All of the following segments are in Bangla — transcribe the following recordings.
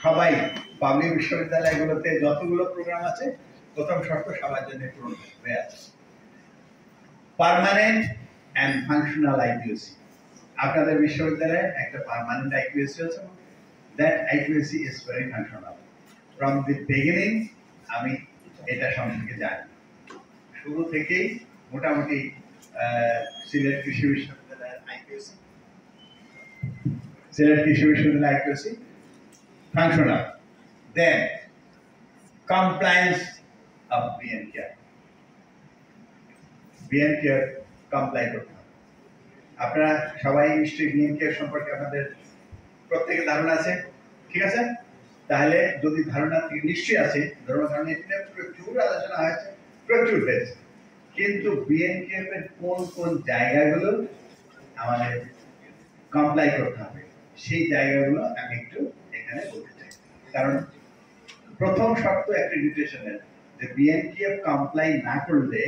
সবাই পাবলিক বিশ্ববিদ্যালয়গুলোতে যতগুলো প্রোগ্রাম আছে প্রথম শর্ত সবার জন্য পূরণ হয়ে আছে। Permanent and functional IQAC. আপনাদের বিশ্ববিদ্যালয়ে একটা পার্মানেন্ট আইকিউসি আছে, that IQAC is very functional. From the beginning আমি এটা সম্পর্কে জানি, শুরু থেকেই মোটামুটি সিলেট কৃষি বিশ্ববিদ্যালয়ের আইকিউসি functional. Then compliance of BNCare. BNCare comply করতে হবে। আপনারা সবাই নিশ্চয়ই BNCare সম্পর্কে আপনাদের প্রত্যেকের ধারণা আছে, ঠিক আছে? তাহলে যদি ধারণা নিশ্চয়ই আছে, ধারণা এটা প্রচুর আলোচনা হয়েছে, প্রচুর হয়েছে, কিন্তু BNCare এর কোন কোন জায়গাগুলো আমাদের কমপ্লাই করতে হবে সেই জায়গাগুলো আমি একটু এখানে বলতে চাই। কারণ প্রথম শর্ত অ্যাক্রিডিটেশনের, যে বিএনপিএফ কমপ্লাই না করলে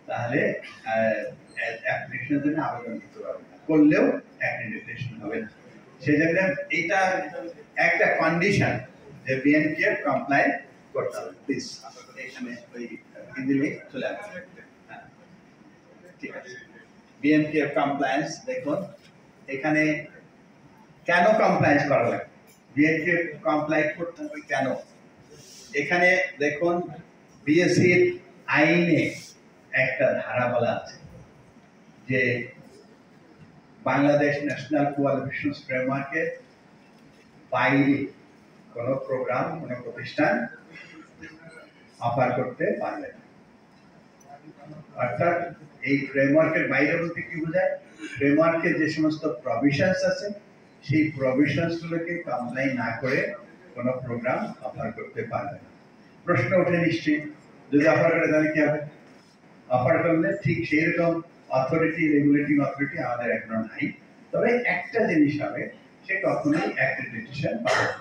তাহলে অ্যাপ্লিকেশনের জন্য আবেদন করতে পারবে না, করলেও অ্যাক্রিডিটেশন হবে না। সেজন্য এটা একটা কন্ডিশন যে বিএনপিএফ কমপ্লাই করতে হবে। প্লিজ এখানে ওই দিলে চলে আসবে, ঠিক আছে? বিএনপিএফ কমপ্লায়েন্স দেখুন এখানে কেন কমপ্লায়েন্স করা লাগে, বিএনপিএফ কমপ্লাই করতে হবে কেন। এখানে দেখুন বিএসসির আইনে একটা ধারা বলা আছে যে বাংলাদেশ ন্যাশনাল কোয়ালিফিকেশনস ফ্রেমওয়ার্কের বাইরে কোনো প্রোগ্রাম কোনো প্রতিষ্ঠান অফার করতে পারবে না। অর্থাৎ এই ফ্রেমওয়ার্কের বাইরে বলতে কি বোঝায়, ফ্রেমওয়ার্কের যে সমস্ত প্রভিশনস আছে সেই প্রভিশনস গুলোকে কমপ্লাই না করে কোনো প্রোগ্রাম অফার করতে পারবে না। প্রশ্ন ওঠে নিশ্চয়ই, যদি অফার করে তাহলে কি হবে? অফার করলে ঠিক সেই রকম অথরিটি, রেগুলেটিং অথরিটি আমাদের এখনো নাই, তবে একটা জিনিস হবে, সে কখনোই অ্যাক্রিডিটেশন পাবে না।